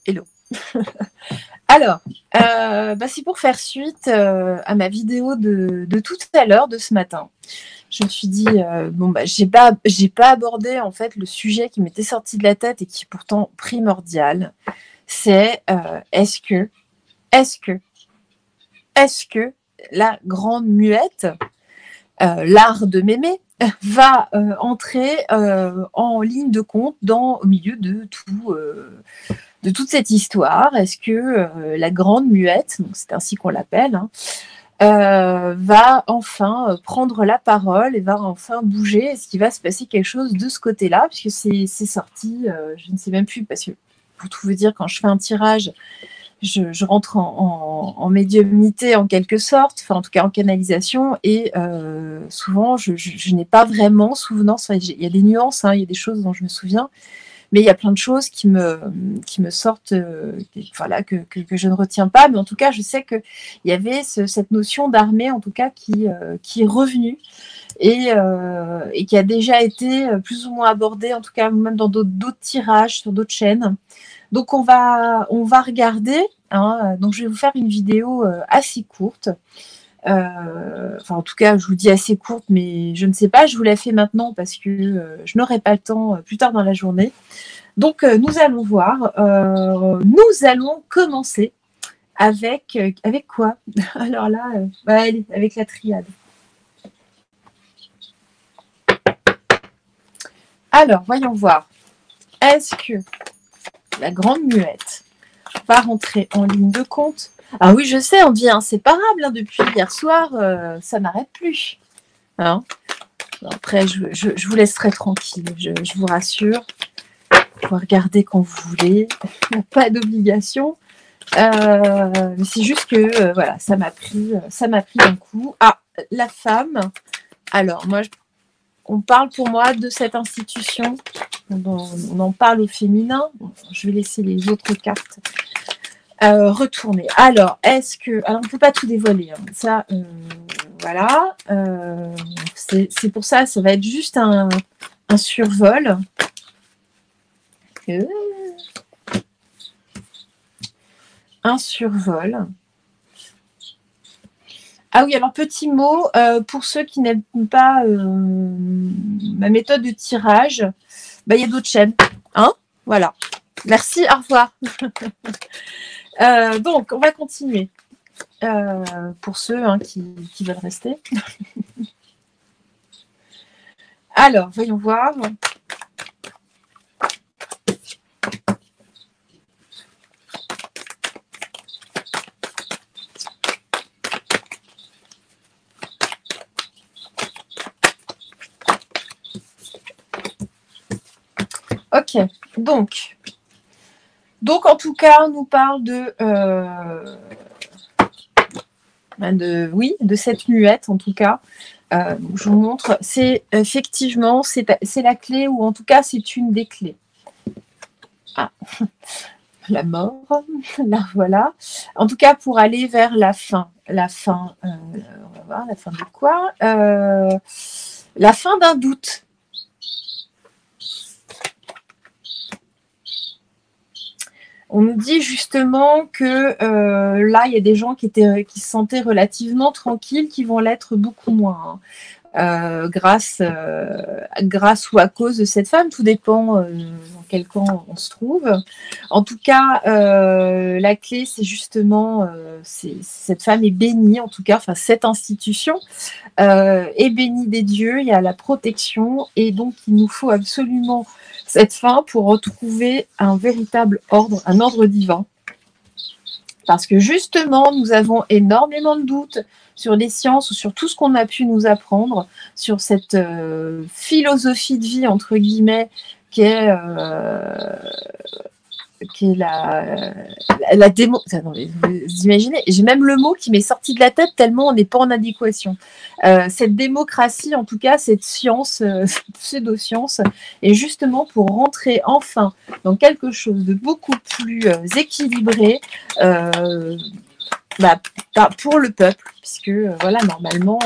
Hello. Alors, c'est pour faire suite à ma vidéo de tout à l'heure, de ce matin. Je me suis dit, j'ai pas abordé en fait le sujet qui m'était sorti de la tête et qui est pourtant primordial. C'est est-ce que la grande muette, l'art de m'aimer, va entrer en ligne de compte au milieu de toute cette histoire? Est-ce que la grande muette, donc c'est ainsi qu'on l'appelle, va enfin prendre la parole et va enfin bouger? Est-ce qu'il va se passer quelque chose de ce côté-là? Puisque c'est sorti, je ne sais même plus, parce que pour tout vous dire, quand je fais un tirage, je rentre en médiumnité en quelque sorte, enfin en tout cas en canalisation, et souvent je n'ai pas vraiment souvenance. Enfin, il y a des nuances, il y a des choses dont je me souviens, mais il y a plein de choses qui me sortent, que je ne retiens pas. Mais en tout cas, je sais qu'il y avait cette notion d'armée, en tout cas, qui est revenue et qui a déjà été plus ou moins abordée, en tout cas même dans d'autres tirages sur d'autres chaînes. Donc on va regarder. Donc je vais vous faire une vidéo assez courte. En tout cas, je vous dis assez courte, mais je ne sais pas, je vous la fais maintenant parce que je n'aurai pas le temps plus tard dans la journée. Donc, nous allons voir. Nous allons commencer avec quoi? Alors là, allez, avec la triade. Alors, voyons voir. Est-ce que la grande muette va rentrer en ligne de compte? Ah oui, je sais, on devient inséparable depuis hier soir, ça n'arrête plus. Après, je vous laisserai tranquille, je vous rassure. Vous pouvez regarder quand vous voulez, il n'y a pas d'obligation. Mais c'est juste que voilà, ça m'a pris un coup. Ah, la femme. Alors, moi, on parle pour moi de cette institution. On en parle au féminin. Je vais laisser les autres cartes retourner. Alors, est-ce que... Alors, on ne peut pas tout dévoiler. Ça, voilà. C'est pour ça, ça va être juste un survol. Un survol. Ah oui, alors petit mot, pour ceux qui n'aiment pas ma méthode de tirage, il y a d'autres chaînes. Voilà. Merci, au revoir. Donc, on va continuer. Pour ceux qui veulent rester. Alors, voyons voir. Ok, donc en tout cas, on nous parle de cette muette, en tout cas. Je vous montre, c'est effectivement, c'est la clé, ou en tout cas, c'est une des clés. Ah, la mort, là, voilà. En tout cas, pour aller vers la fin. La fin, on va voir, la fin de quoi? La fin d'un doute. On nous dit justement que là, il y a des gens qui se sentaient relativement tranquilles, qui vont l'être beaucoup moins, grâce ou à cause de cette femme. Tout dépend dans quel camp on se trouve. En tout cas, la clé, c'est justement, cette femme est bénie, en tout cas, enfin cette institution est bénie des dieux. Il y a la protection, et donc il nous faut absolument cette fin pour retrouver un véritable ordre, un ordre divin. Parce que justement, nous avons énormément de doutes sur les sciences ou sur tout ce qu'on a pu nous apprendre, sur cette philosophie de vie, entre guillemets, qui est la démo. Vous imaginez, j'ai même le mot qui m'est sorti de la tête tellement on n'est pas en adéquation. Cette démocratie, en tout cas, cette science, cette pseudo-science, est justement pour rentrer enfin dans quelque chose de beaucoup plus équilibré pour le peuple, puisque voilà, normalement,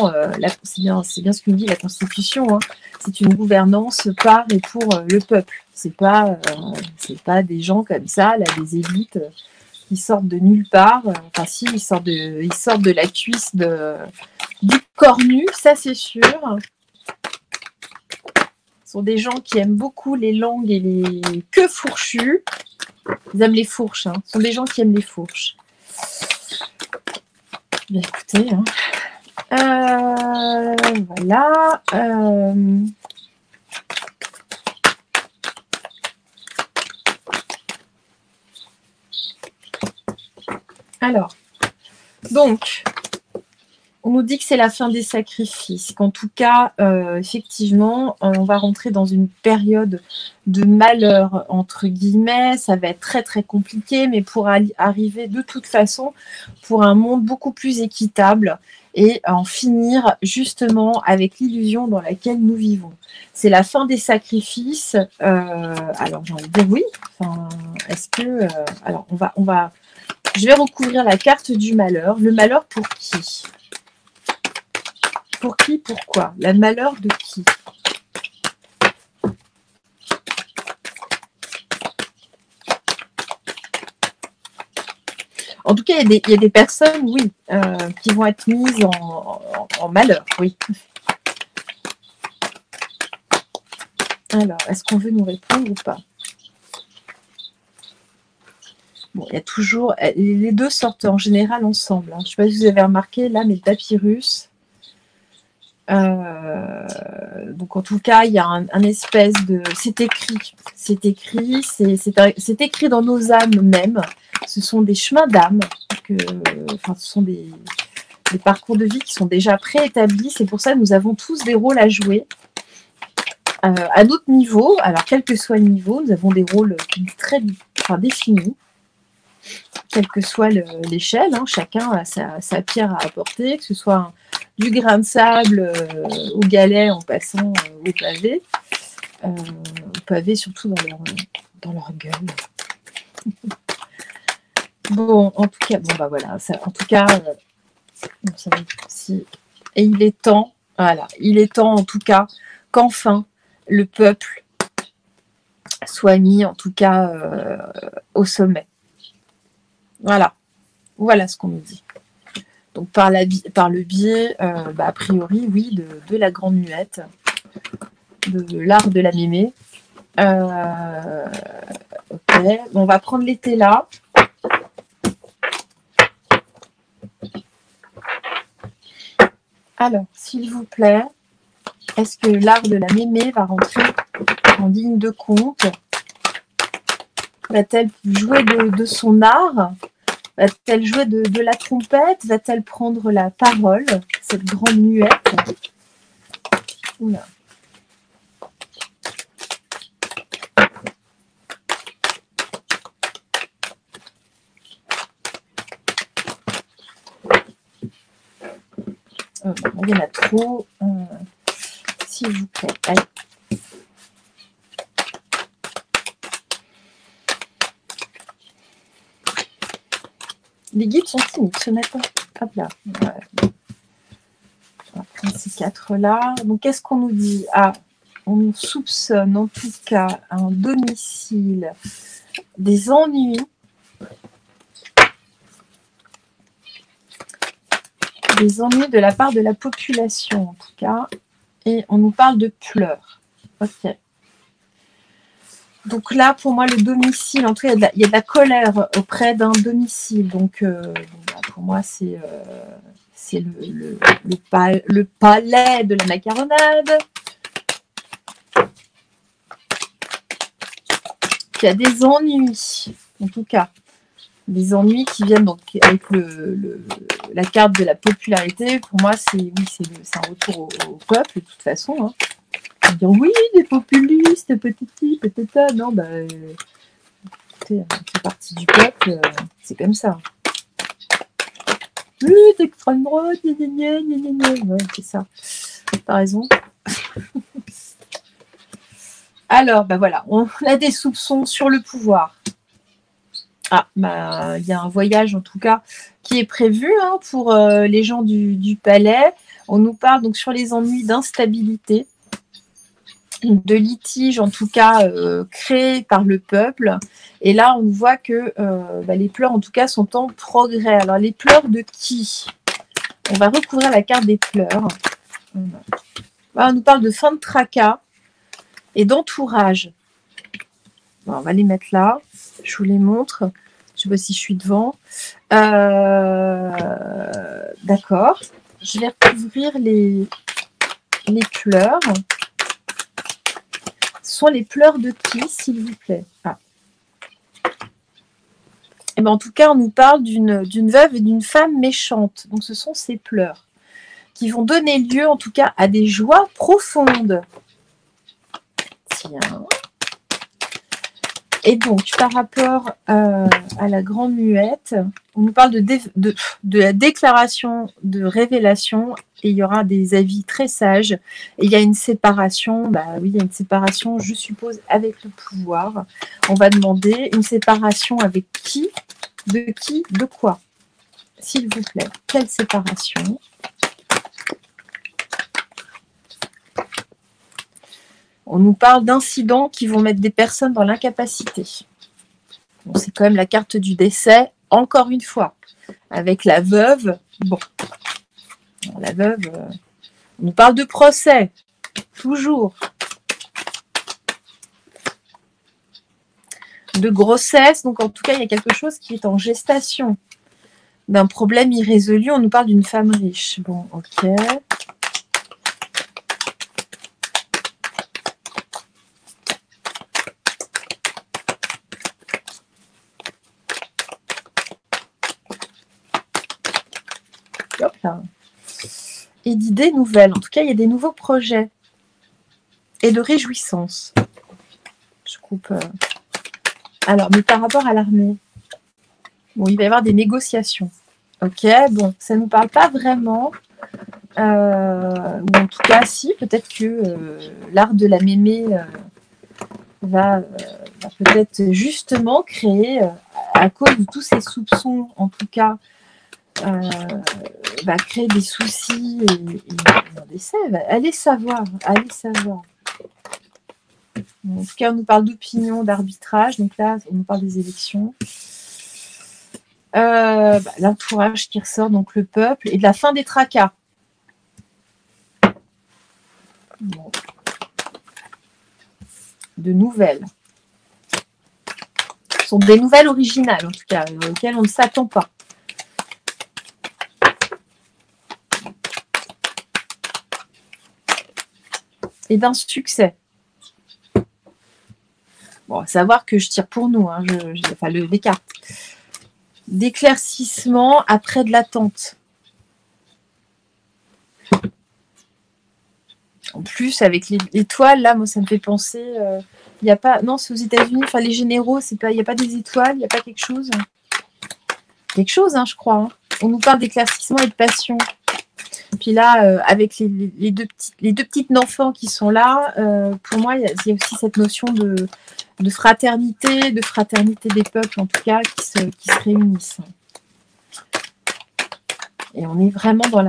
c'est bien ce que nous dit la Constitution, c'est une gouvernance par et pour le peuple. C'est pas des gens comme ça, là, des élites qui sortent de nulle part. Enfin, si, ils sortent de la cuisse du corps nu, ça c'est sûr. Ce sont des gens qui aiment beaucoup les langues et les queues fourchues. Ils aiment les fourches. Hein. Ce sont des gens qui aiment les fourches. Bien écoutez, hein. Voilà. Alors, donc, on nous dit que c'est la fin des sacrifices, qu'en tout cas, effectivement, on va rentrer dans une période de malheur, entre guillemets. Ça va être très, très compliqué, mais pour arriver de toute façon pour un monde beaucoup plus équitable et en finir justement avec l'illusion dans laquelle nous vivons. C'est la fin des sacrifices. Alors, j'ai envie de dire oui. Enfin, est-ce que... alors, je vais recouvrir la carte du malheur. Le malheur pour qui ? Pour qui, pourquoi? Le malheur de qui? En tout cas, il y a des personnes, oui, qui vont être mises en malheur, oui. Alors, est-ce qu'on veut nous répondre ou pas? Bon, il y a toujours... Les deux sortent en général ensemble. Hein. Je ne sais pas si vous avez remarqué, là, mais le papyrus... donc en tout cas, il y a un espèce de... C'est écrit dans nos âmes même. Ce sont des chemins d'âme. Enfin, ce sont des parcours de vie qui sont déjà préétablis. C'est pour ça que nous avons tous des rôles à jouer. À notre niveau, alors quel que soit le niveau, nous avons des rôles très définis. Quelle que soit l'échelle, hein, chacun a sa pierre à apporter, que ce soit du grain de sable au galet en passant au pavé surtout dans leur gueule. Bon, en tout cas, bon bah voilà, en tout cas, ça va être aussi. Et il est temps, voilà, il est temps en tout cas qu'enfin le peuple soit mis en tout cas au sommet. Voilà ce qu'on nous dit. Donc par le biais, a priori, oui, de la grande muette, de l'art de la mémé. Ok, bon, on va prendre l'été là. Alors, s'il vous plaît, est-ce que l'art de la mémé va rentrer en ligne de compte? Va-t-elle jouer de son art? Va-t-elle jouer de la trompette? Va-t-elle prendre la parole, cette grande muette? Oula. Il y en a trop. S'il vous plaît. Allez. Les guides sont timides ce matin. Hop là. Voilà. On va prendre ces quatre-là. Donc, qu'est-ce qu'on nous dit? On nous soupçonne en tout cas un domicile, des ennuis, de la part de la population en tout cas. Et on nous parle de pleurs. Ok. Donc là, pour moi, le domicile, en tout cas, il y a de la colère auprès d'un domicile. Donc, pour moi, c'est le palais de la macaronade. Il y a des ennuis, en tout cas. Des ennuis qui viennent donc avec la carte de la popularité. Pour moi, c'est un retour au peuple, de toute façon. Hein. Dire oui, des populistes, petits, peut-être. Non, c'est partie du peuple, c'est comme ça. Oui, d'extrême droite, ouais, c'est ça. T'as raison. Alors, voilà, on a des soupçons sur le pouvoir. Il y a un voyage en tout cas qui est prévu hein, pour les gens du palais. On nous parle donc sur les ennuis d'instabilité. de litiges, en tout cas créés par le peuple. Et là, on voit que les pleurs, en tout cas, sont en progrès. Alors, les pleurs de qui? On va recouvrir la carte des pleurs. Là, on nous parle de fin de tracas et d'entourage. Bon, on va les mettre là. Je vous les montre. Je ne sais pas si je suis devant. D'accord. Je vais recouvrir les pleurs. Ce sont les pleurs de qui, s'il vous plaît? Et ben, en tout cas, on nous parle d'une veuve et d'une femme méchante. Donc, ce sont ces pleurs qui vont donner lieu, en tout cas, à des joies profondes. Tiens. Et donc, par rapport à la grande muette, on nous parle de la déclaration de révélation et il y aura des avis très sages. Et il y a une séparation, oui, il y a une séparation, je suppose, avec le pouvoir. On va demander une séparation avec qui? De quoi? S'il vous plaît, quelle séparation? On nous parle d'incidents qui vont mettre des personnes dans l'incapacité. Bon, c'est quand même la carte du décès, encore une fois. Avec la veuve, bon. Alors, la veuve, on nous parle de procès, toujours. De grossesse, donc en tout cas, il y a quelque chose qui est en gestation. D'un problème irrésolu, on nous parle d'une femme riche. Bon, ok. Hop là. Et d'idées nouvelles. En tout cas, il y a des nouveaux projets. Et de réjouissance. Je coupe. Alors, mais par rapport à l'armée, bon, il va y avoir des négociations. Ok, bon, ça ne nous parle pas vraiment. Ou en tout cas, si, peut-être que l'art de la mémé va peut-être justement créer, à cause de tous ces soupçons, en tout cas, va créer des soucis et un décès. Allez savoir, allez savoir. En tout cas, on nous parle d'opinion, d'arbitrage. Donc là, on nous parle des élections. L'entourage qui ressort, donc le peuple, et de la fin des tracas. Bon. De nouvelles. Ce sont des nouvelles originales, en tout cas, auxquelles on ne s'attend pas. Et d'un succès. Bon, à savoir que je tire pour nous, hein, les cartes. D'éclaircissement après de l'attente. En plus, avec l'étoile, là, moi, ça me fait penser... il n'y a pas... Non, c'est aux États-Unis. Enfin, les généraux, il n'y a pas des étoiles, il n'y a pas quelque chose. Quelque chose, hein, je crois. Hein. On nous parle d'éclaircissement et de passion. Puis là, avec les deux petites enfants qui sont là, pour moi, il y a aussi cette notion de fraternité des peuples, en tout cas, qui se réunissent. Et on est vraiment dans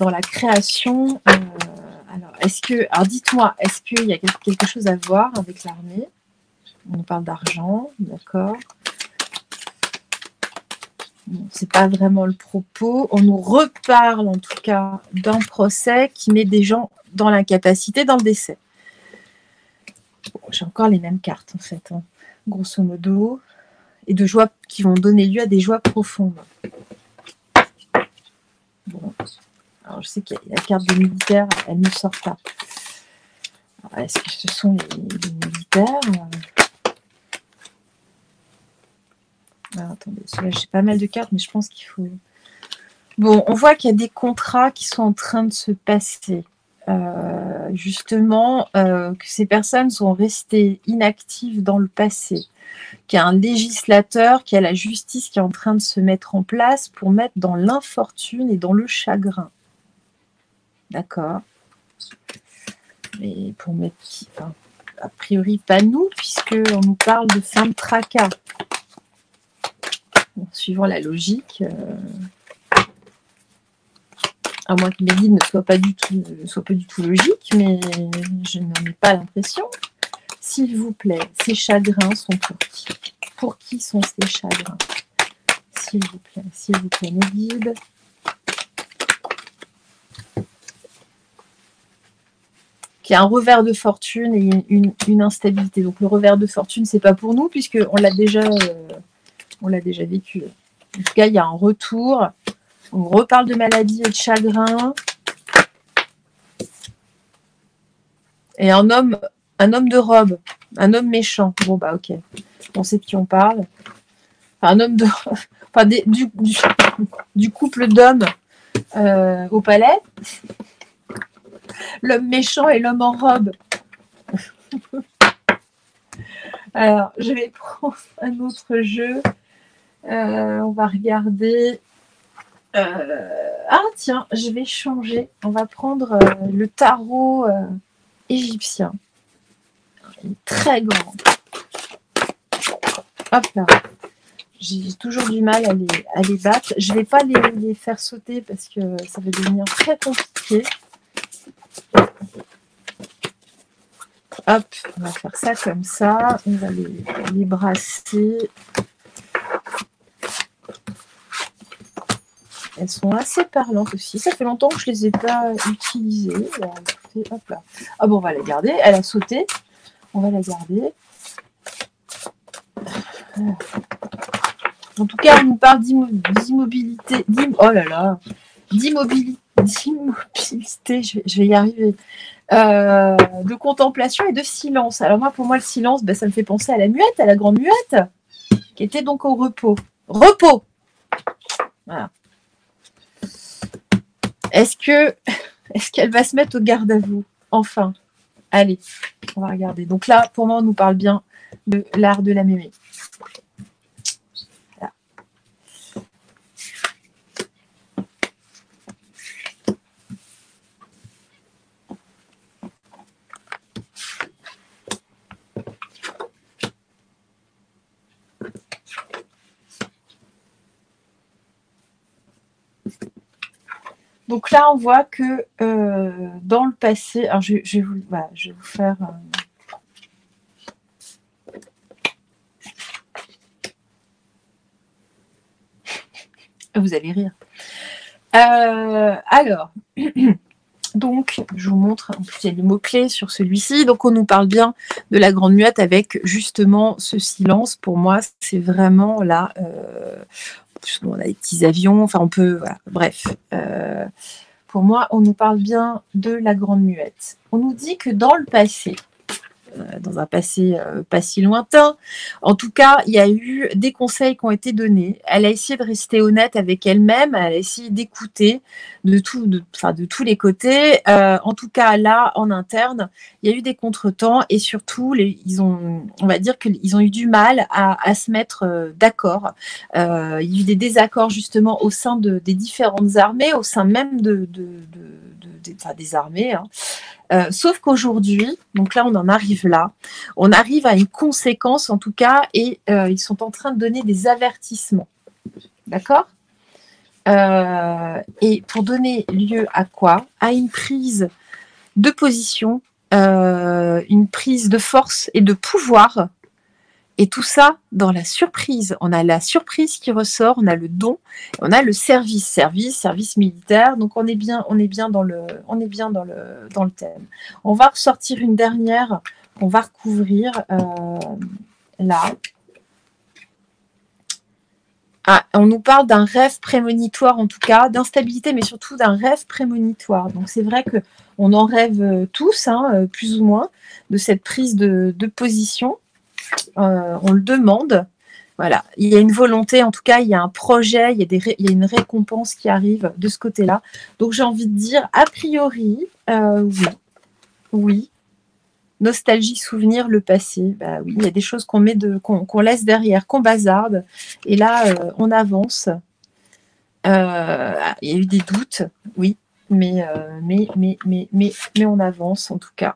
la création. Alors, dites-moi, est-ce qu'il y a quelque chose à voir avec l'armée? On nous parle d'argent, d'accord. Bon, c'est pas vraiment le propos. On nous reparle, en tout cas, d'un procès qui met des gens dans l'incapacité, dans le décès. Bon, j'ai encore les mêmes cartes, en fait, hein, grosso modo. Et de joies qui vont donner lieu à des joies profondes. Bon. Alors, je sais qu'il y a la carte des militaires, elle ne sort pas. Alors, est-ce que ce sont les militaires? Alors, attendez, j'ai pas mal de cartes, mais je pense qu'il faut... Bon, on voit qu'il y a des contrats qui sont en train de se passer. Justement, que ces personnes sont restées inactives dans le passé. Qu'il y a un législateur, qu'il y a la justice qui est en train de se mettre en place pour mettre dans l'infortune et dans le chagrin. D'accord. Mais pour mettre qui, enfin, a priori pas nous, puisqu'on nous parle de fin de tracas. Bon, suivant la logique. À moins que mes guides ne soient pas du tout logiques, mais je n'en ai pas l'impression. S'il vous plaît, ces chagrins sont pour qui? Pour qui sont ces chagrins? S'il vous plaît, mes guides. Il y a un revers de fortune et une instabilité. Donc le revers de fortune, c'est pas pour nous puisque on l'a déjà vécu. En tout cas, il y a un retour. On reparle de maladie et de chagrin. Et un homme de robe, un homme méchant. Bon bah ok, on sait de qui on parle. Enfin, un homme de, enfin du couple d'hommes au palais. L'homme méchant et l'homme en robe. Alors, je vais prendre un autre jeu. On va regarder. Ah tiens, je vais changer. On va prendre le tarot égyptien. Il est très grand. Hop là. J'ai toujours du mal à les battre. Je ne vais pas les faire sauter parce que ça va devenir très compliqué. Hop, on va faire ça comme ça. On va les brasser. Elles sont assez parlantes aussi. Ça fait longtemps que je ne les ai pas utilisées. Alors, écoutez, hop là. Ah bon, on va la garder. Elle a sauté. On va la garder. En tout cas, on nous parle d'immobilité. Oh là là. D'immobilité. Je vais y arriver. De contemplation et de silence. Alors moi, pour moi, le silence, ben, ça me fait penser à la muette, à la grande muette, qui était donc au repos. Repos. Voilà. Est-ce qu'elle va se mettre au garde à vous? Enfin. Allez, on va regarder. Donc là, pour moi, on nous parle bien de l'art de la mémé. Voilà. Donc là, on voit que dans le passé, alors je vais vous faire. Vous allez rire. Alors, donc, je vous montre. En plus, il y a les mots-clés sur celui-ci. Donc, on nous parle bien de la grande muette avec justement ce silence. Pour moi, c'est vraiment là. On a des petits avions. Enfin, on peut. Voilà, bref. Pour moi, on nous parle bien de la grande muette. On nous dit que dans le passé, dans un passé pas si lointain, en tout cas, il y a eu des conseils qui ont été donnés. Elle a essayé de rester honnête avec elle-même, elle a essayé d'écouter de tous les côtés. En tout cas, là, en interne, il y a eu des contretemps et surtout, on va dire qu'ils ont eu du mal à se mettre d'accord. Il y a eu des désaccords justement au sein des différentes armées, au sein même des armées. Hein. Sauf qu'aujourd'hui, donc là on en arrive là, on arrive à une conséquence en tout cas et ils sont en train de donner des avertissements. D'accord ? Et pour donner lieu à quoi ? À une prise de position, une prise de force et de pouvoir. Et tout ça dans la surprise. On a la surprise qui ressort, on a le don, on a le service militaire. Donc on est bien dans le thème. On va ressortir une dernière qu'on va recouvrir là. Ah, on nous parle d'un rêve prémonitoire en tout cas, d'instabilité, mais surtout d'un rêve prémonitoire. Donc c'est vrai que on en rêve tous, hein, plus ou moins, de cette prise de position. On le demande. Voilà, il y a une volonté, en tout cas, il y a un projet, il y a une récompense qui arrive de ce côté-là. Donc, j'ai envie de dire, a priori, oui. Nostalgie, souvenir, le passé. Bah oui, il y a des choses qu'on laisse derrière, qu'on bazarde. Et là, on avance. Il y a eu des doutes, oui, mais on avance en tout cas.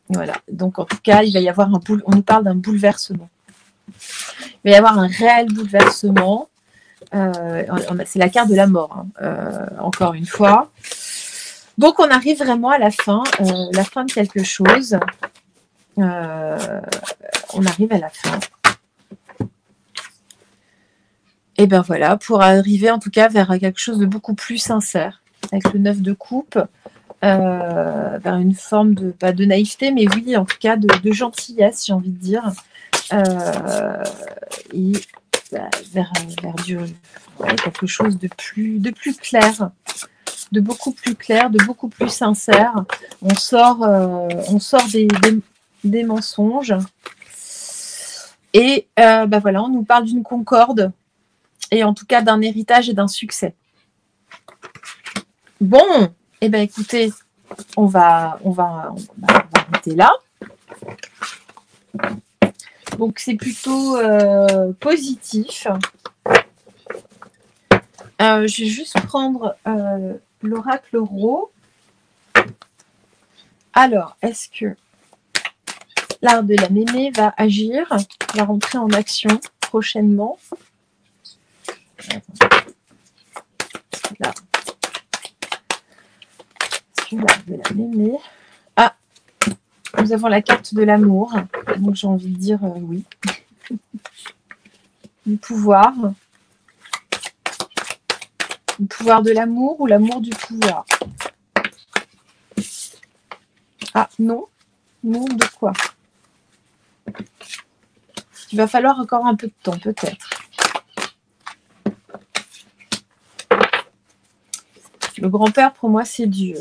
Voilà, donc en tout cas, il va y avoir on nous parle d'un bouleversement. Il va y avoir un réel bouleversement. C'est la carte de la mort, hein, encore une fois. Donc, on arrive vraiment à la fin de quelque chose. On arrive à la fin. Et bien voilà, pour arriver en tout cas vers quelque chose de beaucoup plus sincère, avec le 9 de coupe, vers une forme de naïveté, mais oui, en tout cas de gentillesse, j'ai envie de dire. Et vers quelque chose de plus clair, de beaucoup plus clair, de beaucoup plus sincère. On sort des mensonges. Et voilà, on nous parle d'une concorde, et en tout cas d'un héritage et d'un succès. Bon, eh bien écoutez, on va arrêter là. Donc c'est plutôt positif. Je vais juste prendre l'oracle Ro. Alors, est-ce que l'art de la mémé va agir, va rentrer en action prochainement? Là. Est-ce que l'art de la mémé... Ah, nous avons la carte de l'amour, donc j'ai envie de dire oui. Le pouvoir de l'amour ou l'amour du pouvoir? Ah, non. Non, de quoi? Il va falloir encore un peu de temps, peut-être. Le grand-père, pour moi, c'est Dieu.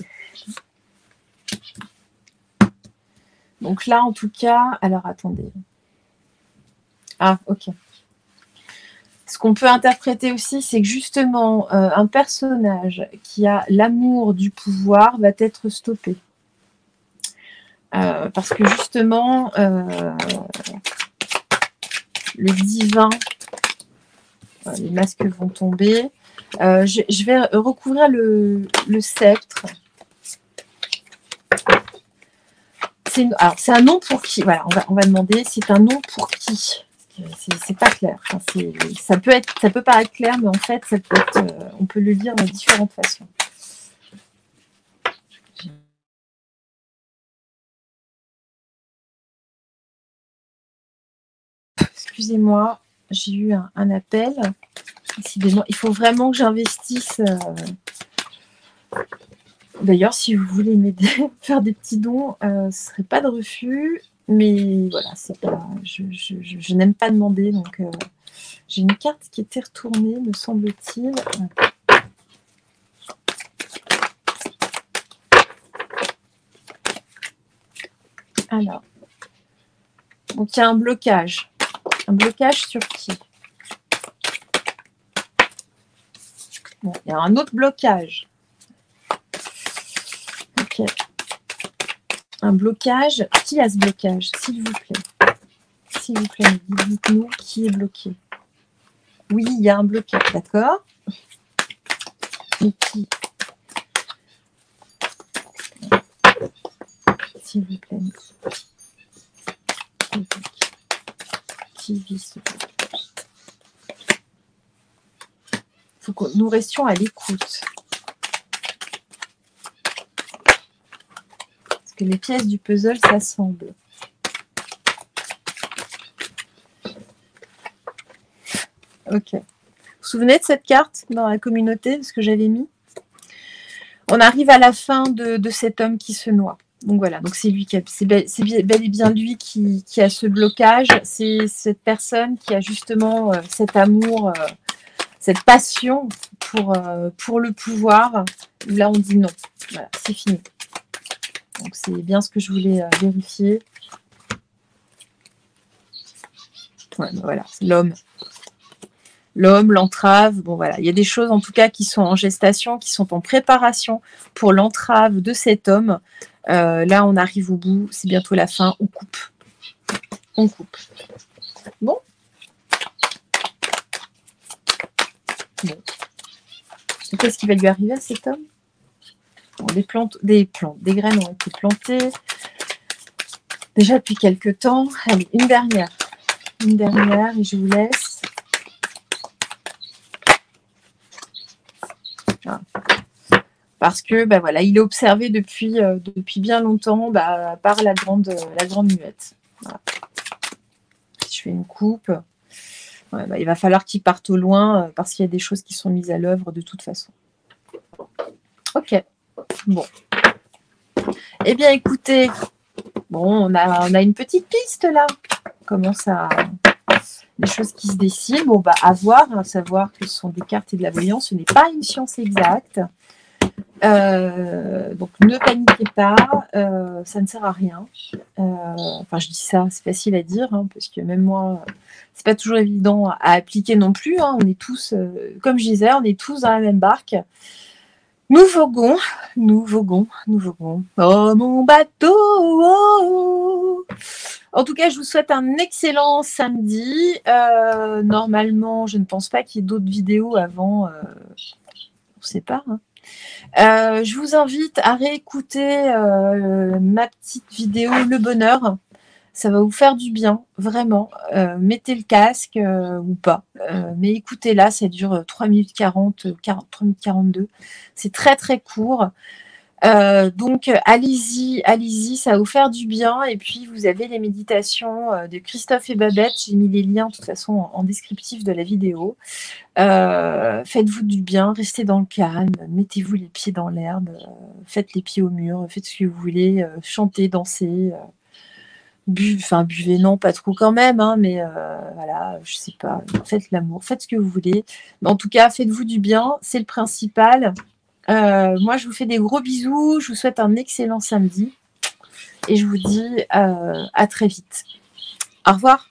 Donc là, en tout cas... Alors, attendez. Ah, ok. Ce qu'on peut interpréter aussi, c'est que justement, un personnage qui a l'amour du pouvoir va être stoppé. Parce que justement, le divin, les masques vont tomber. Je vais recouvrir le sceptre. C'est un nom pour qui? Voilà, on va demander, c'est un nom pour qui? C'est pas clair. Enfin, ça peut paraître clair, mais en fait, on peut le lire de différentes façons. Excusez-moi, j'ai eu un appel. Décidément, il faut vraiment que j'investisse. D'ailleurs, si vous voulez m'aider, faire des petits dons, ce ne serait pas de refus. Mais voilà, c'est pas. Je n'aime pas demander, donc j'ai une carte qui était retournée, me semble-t-il. Alors, donc il y a un blocage. Un blocage sur qui? Bon, il y a un autre blocage. Ok. Un blocage. Qui a ce blocage, s'il vous plaît? S'il vous plaît, dites-nous qui est bloqué. Oui, il y a un blocage, d'accord. Et qui? S'il vous plaît. Qui vit ce blocage? Il faut que nous restions à l'écoute. Parce que les pièces du puzzle s'assemblent. Ok. Vous vous souvenez de cette carte dans la communauté, de ce que j'avais mis? On arrive à la fin de cet homme qui se noie. Donc voilà, donc c'est lui c'est bel et bien lui qui a ce blocage. C'est cette personne qui a justement cet amour, cette passion pour le pouvoir. Là, on dit non. Voilà, c'est fini. Donc c'est bien ce que je voulais vérifier. Ouais, voilà, l'homme. L'homme, l'entrave, bon voilà, il y a des choses en tout cas qui sont en gestation, qui sont en préparation pour l'entrave de cet homme. Là, on arrive au bout, c'est bientôt la fin, on coupe. On coupe. Bon. Qu'est-ce qui va lui arriver à cet homme? Bon, des graines ont été plantées déjà depuis quelques temps. Allez, une dernière et je vous laisse. Parce que bah, voilà, il est observé depuis bien longtemps par la grande muette. Voilà. Si je fais une coupe, ouais, bah, il va falloir qu'il parte au loin parce qu'il y a des choses qui sont mises à l'œuvre de toute façon. Ok, bon. Eh bien, écoutez, bon, on a une petite piste là. Comment ça, des choses qui se dessinent. Bon, bah, à voir, à savoir que ce sont des cartes et de la voyance, ce n'est pas une science exacte. Donc, ne paniquez pas, ça ne sert à rien. Enfin, je dis ça, c'est facile à dire, hein, parce que même moi, c'est pas toujours évident à appliquer non plus. Hein. On est tous, comme je disais, on est tous dans la même barque. Nous voguons, nous voguons, nous voguons. Oh mon bateau! Oh. En tout cas, je vous souhaite un excellent samedi. Normalement, je ne pense pas qu'il y ait d'autres vidéos avant. On ne sait pas. Hein. Je vous invite à réécouter ma petite vidéo Le Bonheur. Ça va vous faire du bien, vraiment. Mettez le casque ou pas. Mais écoutez-la, ça dure 3 minutes 40, 3 minutes 42. C'est très très court. Donc allez-y, allez-y, ça va vous faire du bien. Et puis vous avez les méditations de Christophe et Babette. J'ai mis les liens de toute façon en descriptif de la vidéo. Faites-vous du bien, restez dans le calme, mettez-vous les pieds dans l'herbe, faites les pieds au mur, faites ce que vous voulez, chantez, dansez. Buvez, non, pas trop quand même, hein, mais voilà, je sais pas, faites l'amour, faites ce que vous voulez. Mais en tout cas, faites-vous du bien, c'est le principal. Moi, je vous fais des gros bisous, je vous souhaite un excellent samedi et je vous dis à très vite. Au revoir.